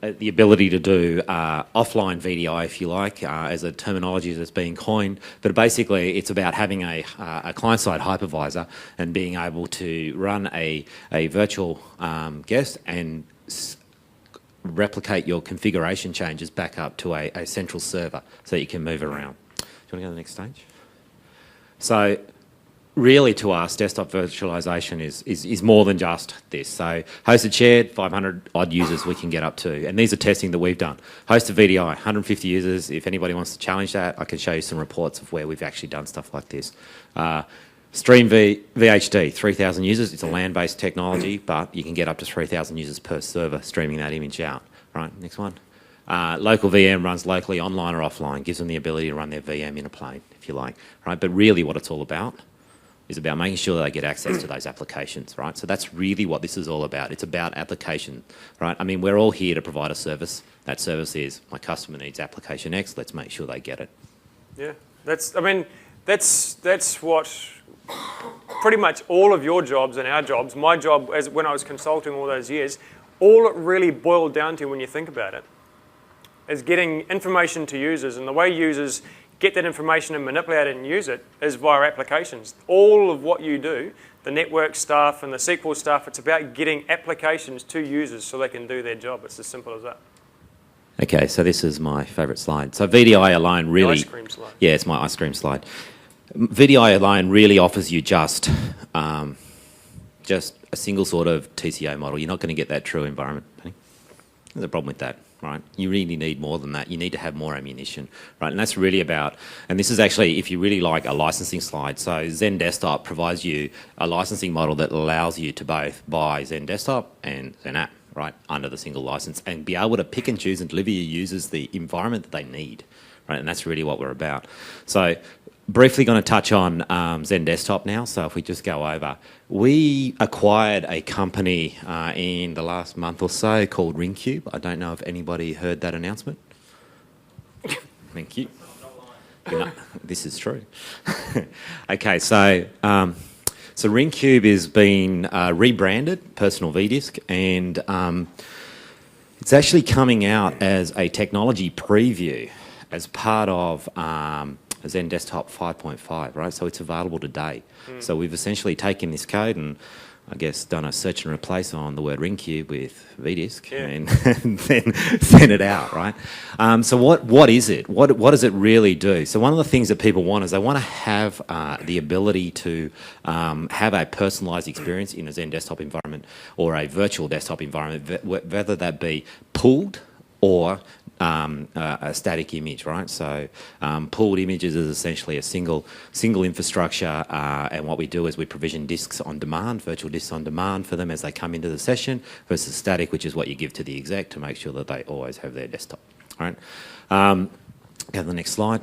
the ability to do offline VDI, if you like, as a terminology that's being coined. But basically, it's about having a client-side hypervisor and being able to run a virtual guest and replicate your configuration changes back up to a central server so you can move around. Do you want to go to the next stage? So really, to us, desktop virtualization is more than just this. So hosted shared, 500 odd users we can get up to. And these are testing that we've done. Hosted VDI, 150 users. If anybody wants to challenge that, I can show you some reports of where we've actually done stuff like this. Stream VHD, 3,000 users. It's a LAN-based technology, but you can get up to 3,000 users per server streaming that image out. Right, next one. Local VM runs locally, online or offline. Gives them the ability to run their VM in a plane, if you like. Right, but really what it's all about is about making sure they get access to those applications, right? So that's really what this is all about. It's about application, right? I mean, we're all here to provide a service. That service is, my customer needs application X, let's make sure they get it. Yeah, that's what pretty much all of your jobs and our jobs, my job as when I was consulting all those years, all it really boiled down to when you think about it is getting information to users, and the way users get that information and manipulate it and use it is via applications. All of what you do, the network stuff and the SQL stuff, it's about getting applications to users so they can do their job. It's as simple as that. Okay, so this is my favourite slide. So VDI alone really... The ice cream slide. Yeah, it's my ice cream slide. VDI alone really offers you just a single sort of TCO model. You're not going to get that true environment. There's a problem with that. Right, you really need more than that. You need to have more ammunition, right? And that's really about, and this is actually, if you really like, a licensing slide. So Xen Desktop provides you a licensing model that allows you to both buy Xen Desktop and XenApp, right, under the single license, and be able to pick and choose and deliver your users the environment that they need, right? And that's really what we're about. So briefly going to touch on Xen Desktop now. So if we just go over, we acquired a company in the last month or so called RingCube. I don't know if anybody heard that announcement. Thank you. This is true. Okay, so RingCube is being rebranded, Personal vDisk, and it's actually coming out as a technology preview as part of Xen Desktop 5.5, right? So it's available today. So we've essentially taken this code and I guess done a search and replace on the word RingCube with vDisk and then sent it out, right? So what is it? What does it really do? So one of the things that people want is they want to have the ability to have a personalised experience in a Xen Desktop environment or a virtual desktop environment, whether that be pooled or a static image, right? So pooled images is essentially a single infrastructure, and what we do is we provision disks on demand, virtual disks on demand for them as they come into the session, versus static, which is what you give to the exec to make sure that they always have their desktop, right? Go to the next slide.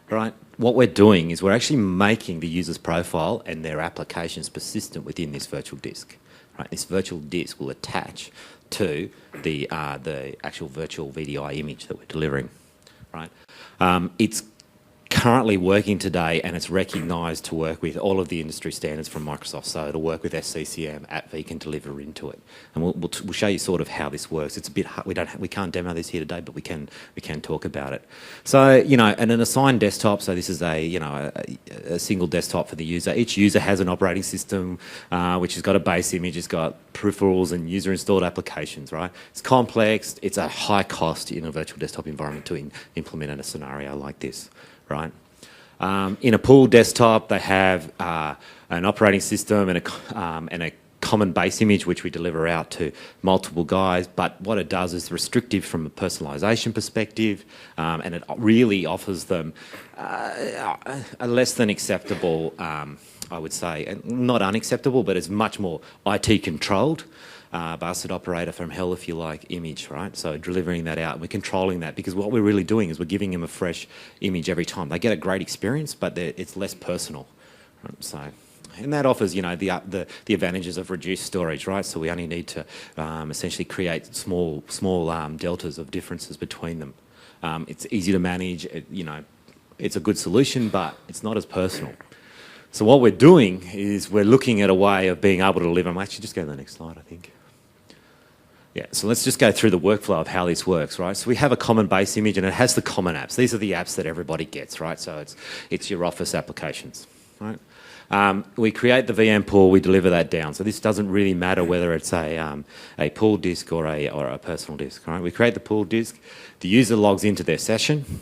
Right, what we're doing is we're actually making the user's profile and their applications persistent within this virtual disk. Right, this virtual disk will attach to the actual virtual VDI image that we're delivering. Right, it's currently working today, and it's recognised to work with all of the industry standards from Microsoft. So it'll work with SCCM, AppV can deliver into it, and we'll show you sort of how this works. It's a bit hard. We can't demo this here today, but we can talk about it. So and an assigned desktop. So this is a single desktop for the user. Each user has an operating system which has got a base image. It's got peripherals and user installed applications. Right, it's complex. It's a high cost in a virtual desktop environment to implement in a scenario like this. Right. In a pooled desktop, they have an operating system and a common base image, which we deliver out to multiple guys. But what it does is restrictive from a personalisation perspective, and it really offers them a less than acceptable, I would say, not unacceptable, but it's much more IT controlled. Bastard operator from hell, if you like, image, right? So delivering that out, and we're controlling that, because what we're really doing is we're giving them a fresh image every time. They get a great experience, but it's less personal. Right? So, and that offers, the advantages of reduced storage, right? So we only need to essentially create small deltas of differences between them. It's easy to manage. It's a good solution, but it's not as personal. So what we're doing is we're looking at a way of being able to deliver. Actually, just go to the next slide, I think. Yeah, so let's just go through the workflow of how this works, right? So we have a common base image and it has the common apps. These are the apps that everybody gets, right? So it's your Office applications, right? We create the VM pool, we deliver that down. So this doesn't really matter whether it's a pool disk or a personal disk, right? We create the pool disk, the user logs into their session,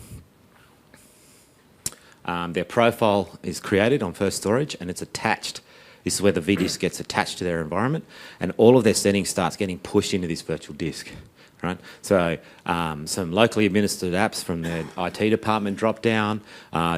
their profile is created on First Storage and it's attached. This is where the vDisk gets attached to their environment and all of their settings starts getting pushed into this virtual disk, right? So some locally administered apps from the IT department drop down,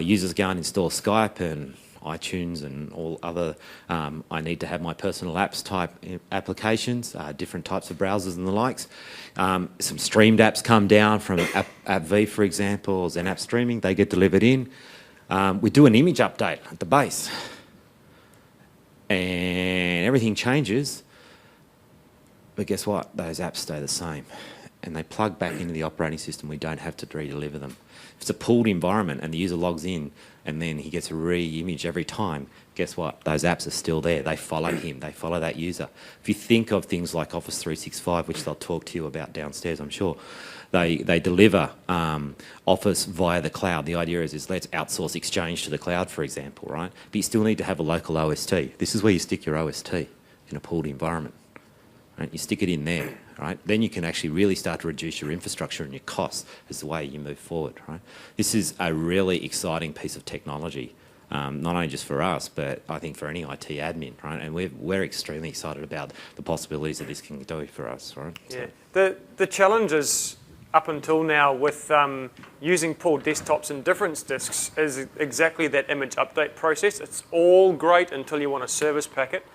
users go and install Skype and iTunes and all other, I need to have my personal apps type applications, different types of browsers and the likes. Some streamed apps come down from AppV, for example, or XenApp streaming, they get delivered in. We do an image update at the base. And everything changes, but guess what? Those apps stay the same. And they plug back into the operating system. We don't have to re-deliver them. If it's a pooled environment and the user logs in and then he gets a re-image every time, guess what? Those apps are still there. They follow him. They follow that user. If you think of things like Office 365, which they'll talk to you about downstairs, I'm sure, they deliver Office via the cloud. The idea is let's outsource Exchange to the cloud, for example, right? But you still need to have a local OST. This is where you stick your OST in a pooled environment. Right? You stick it in there, right? Then you can actually really start to reduce your infrastructure and your costs as the way you move forward, right? This is a really exciting piece of technology, not only just for us, but I think for any IT admin, right? And we're extremely excited about the possibilities that this can do for us, right? Yeah. The challenge is, up until now, with using pooled desktops and difference disks is exactly that image update process. It's all great until you want a service packet,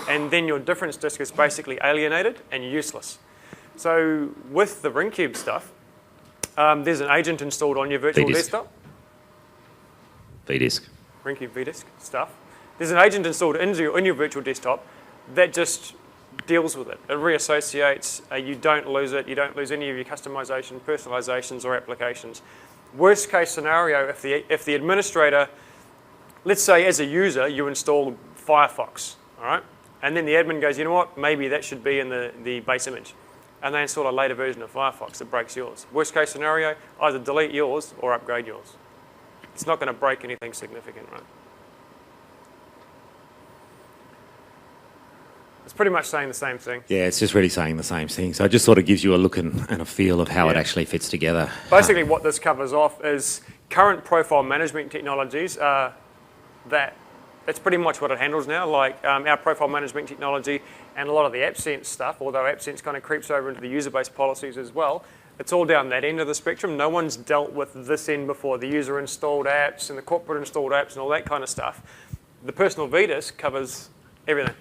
and then your difference disk is basically alienated and useless. So with the RingCube stuff, there's an agent installed on your virtual desktop. vDisk. RingCube vDisk stuff. There's an agent installed in your virtual desktop that just deals with it. It reassociates. You don't lose it. You don't lose any of your customization, personalizations, or applications. Worst case scenario, if the administrator, let's say as a user, you install Firefox, all right? And then the admin goes, you know what, maybe that should be in the base image. And they install a later version of Firefox that breaks yours. Worst case scenario, either delete yours or upgrade yours. It's not going to break anything significant, right? It's pretty much saying the same thing. Yeah, it's just really saying the same thing. So it just sort of gives you a look and a feel of how it actually fits together. Basically what this covers off is current profile management technologies that's pretty much what it handles now, like our profile management technology and a lot of the AppSense stuff, although AppSense kind of creeps over into the user-based policies as well. It's all down that end of the spectrum. No one's dealt with this end before, the user-installed apps and the corporate-installed apps and all that kind of stuff. The personal vDisk covers everything.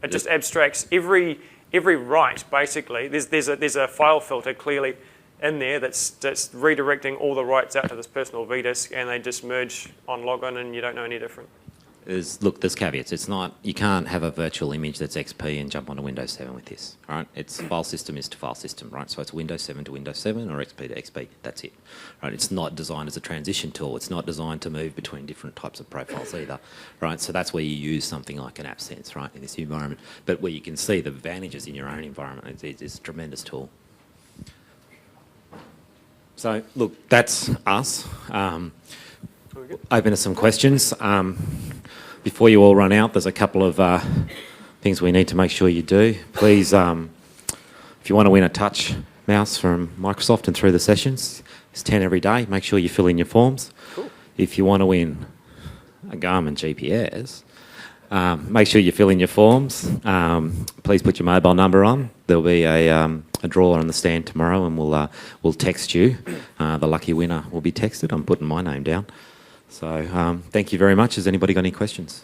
It just abstracts every write, basically. There's a file filter clearly in there that's redirecting all the writes out to this personal vDisk, and they just merge on login, and you don't know any different. There's caveats. It's not, you can't have a virtual image that's XP and jump onto Windows 7 with this, right? It's file system is to file system, right? So it's Windows 7 to Windows 7 or XP to XP, that's it, right? It's not designed as a transition tool. It's not designed to move between different types of profiles either, right? So that's where you use something like an AppSense, right, in this environment, but where you can see the advantages in your own environment. It's a tremendous tool. So, look, that's us. Open to some questions. Before you all run out, there's a couple of things we need to make sure you do. Please, if you want to win a touch mouse from Microsoft and through the sessions, it's 10 every day. Make sure you fill in your forms. Cool. If you want to win a Garmin GPS, make sure you fill in your forms. Please put your mobile number on. There'll be a draw on the stand tomorrow, and we'll text you. The lucky winner will be texted. I'm putting my name down. So thank you very much. Has anybody got any questions?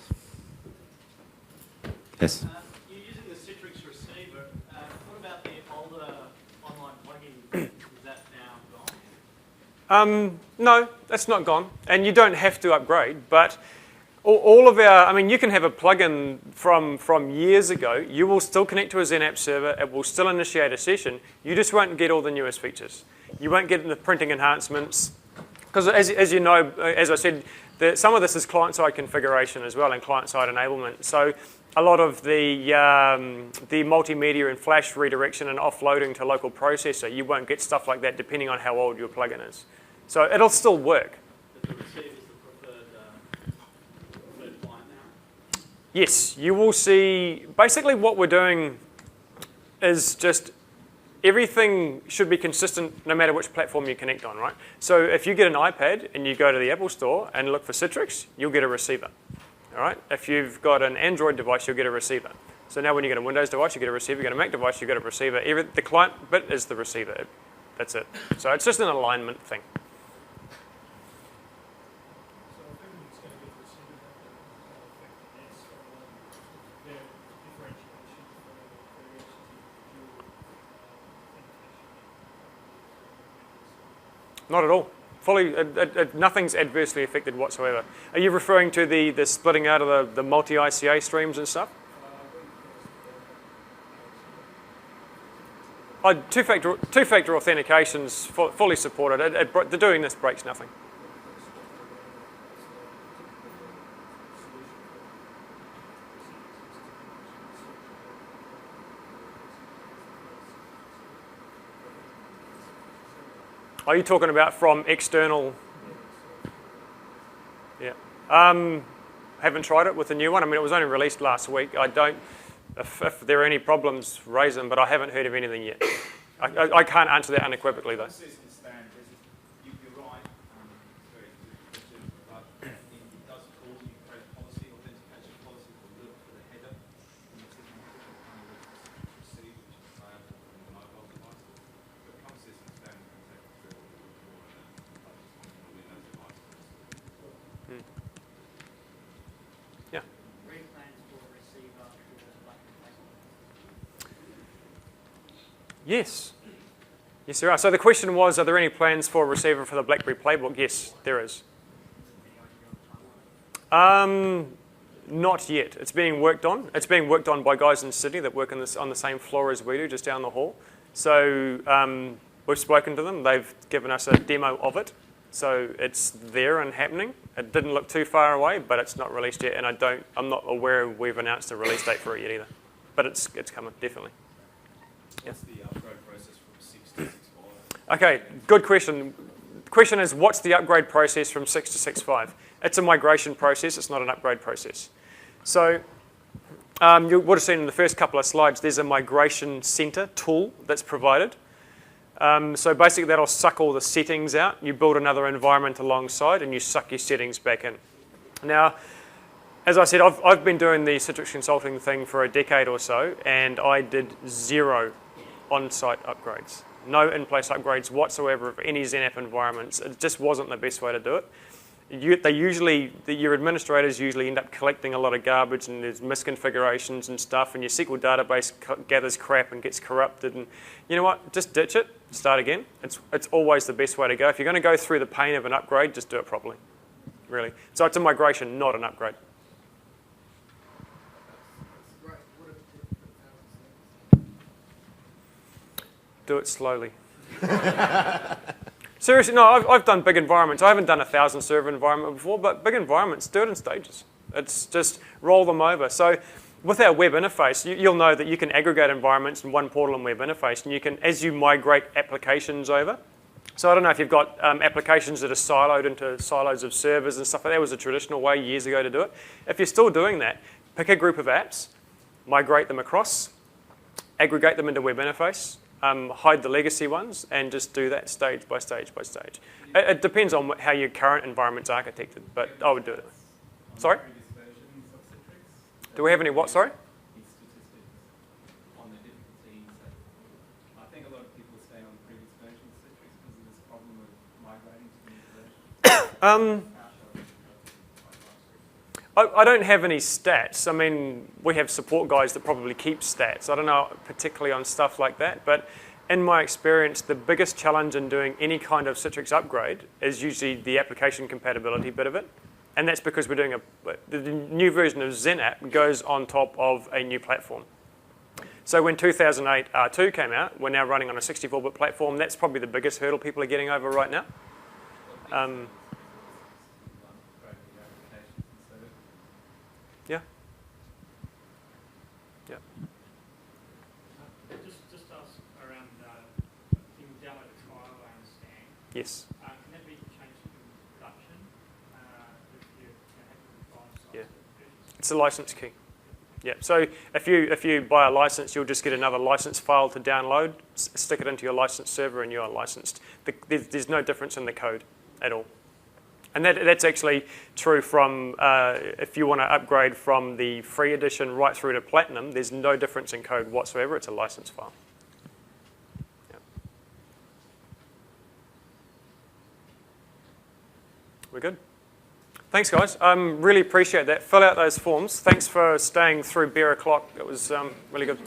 Yes. You're using the Citrix receiver. What about the older online plugin? Is that now gone? No, that's not gone. And you don't have to upgrade, but all of our, I mean, you can have a plugin from years ago. You will still connect to a XenApp server. It will still initiate a session. You just won't get all the newest features. You won't get the printing enhancements. Because as you know, as I said, some of this is client-side configuration as well and client-side enablement. So a lot of the multimedia and flash redirection and offloading to local processor. You won't get stuff like that depending on how old your plugin is. So it'll still work. But the receiver is the preferred client now? Yes, you will see, basically what we're doing is just everything should be consistent no matter which platform you connect on, right? So if you get an iPad and you go to the Apple Store and look for Citrix, you'll get a receiver, all right? If you've got an Android device, you'll get a receiver. So now when you get a Windows device, you get a receiver. You get a Mac device, you get a receiver. The client bit is the receiver. That's it. So it's just an alignment thing. So if everything's going to be received, that affect their differentiation for various authentication. Not at all. Fully, nothing's adversely affected whatsoever. Are you referring to the splitting out of the multi-ICA streams and stuff? Two-factor authentication's fully supported. The doing this breaks nothing. Are you talking about from external? Yeah. Haven't tried it with the new one. I mean, it was only released last week. I don't. If there are any problems, raise them. But I haven't heard of anything yet. I can't answer that unequivocally though. You're right, very good question, but it does cause you to create a policy, authentication policy for the header, and it's receive, which is available from the mobile device. But come system standard contact through the Windows device. Yeah. Any plans for a receiver for like replacement? Yes. Yes, there are. So the question was, are there any plans for a receiver for the BlackBerry Playbook? Yes, there is. Not yet. It's being worked on. It's being worked on by guys in Sydney that work on the same floor as we do, just down the hall. So we've spoken to them. They've given us a demo of it. So it's there and happening. It didn't look too far away, but it's not released yet, and I'm not aware we've announced a release date for it yet either. But it's coming, definitely. What's the upgrade process from 6 to 6.5? Okay, good question. The question is, what's the upgrade process from 6 to 6.5? It's a migration process. It's not an upgrade process. So you would have seen in the first couple of slides, there's a migration center tool that's provided. So basically, that'll suck all the settings out. You build another environment alongside, and you suck your settings back in. Now, as I said, I've been doing the Citrix consulting thing for a decade or so, and I did 0 on-site upgrades. No in-place upgrades whatsoever of any XenApp environments. It just wasn't the best way to do it. Your administrators usually end up collecting a lot of garbage, and there's misconfigurations and stuff, and your SQL database gathers crap and gets corrupted. And you know what? Just ditch it. Start again. It's always the best way to go. If you're going to go through the pain of an upgrade, just do it properly. Really. So it's a migration, not an upgrade. Do it slowly. Seriously, no, I've done big environments. I haven't done a 1,000 server environment before, but big environments, do it in stages. It's just roll them over. So with our web interface, you'll know that you can aggregate environments in one portal and web interface, and you can, as you migrate applications over. So I don't know if you've got applications that are siloed into silos of servers and stuff like that. That was a traditional way years ago to do it. If you're still doing that, pick a group of apps, migrate them across, aggregate them into web interface, hide the legacy ones, and just do that stage by stage by stage. It depends on how your current environment's architected, but I would do it. Sorry? Do we have any what, sorry? On the difficulty, I think a lot of people stay on previous versions of Citrix because of this problem with migrating to the new version. I don't have any stats. I mean, we have support guys that probably keep stats. I don't know particularly on stuff like that, but in my experience, the biggest challenge in doing any kind of Citrix upgrade is usually the application compatibility bit of it. And that's because we're doing the new version of XenApp goes on top of a new platform. So when 2008 R2 came out, we're now running on a 64-bit platform. That's probably the biggest hurdle people are getting over right now. Yeah. Just ask around you can download a trial, I understand. Yes. Can that be changed in production if you have to find sites? Yeah. It's a license key. Yeah. So if you buy a license, you'll just get another license file to download, stick it into your license server, and you are licensed. There's no difference in the code at all. And that's actually true from if you want to upgrade from the free edition right through to platinum, there's no difference in code whatsoever. It's a license file. Yeah. We're good. Thanks, guys. Really appreciate that. Fill out those forms. Thanks for staying through beer o'clock. It was really good.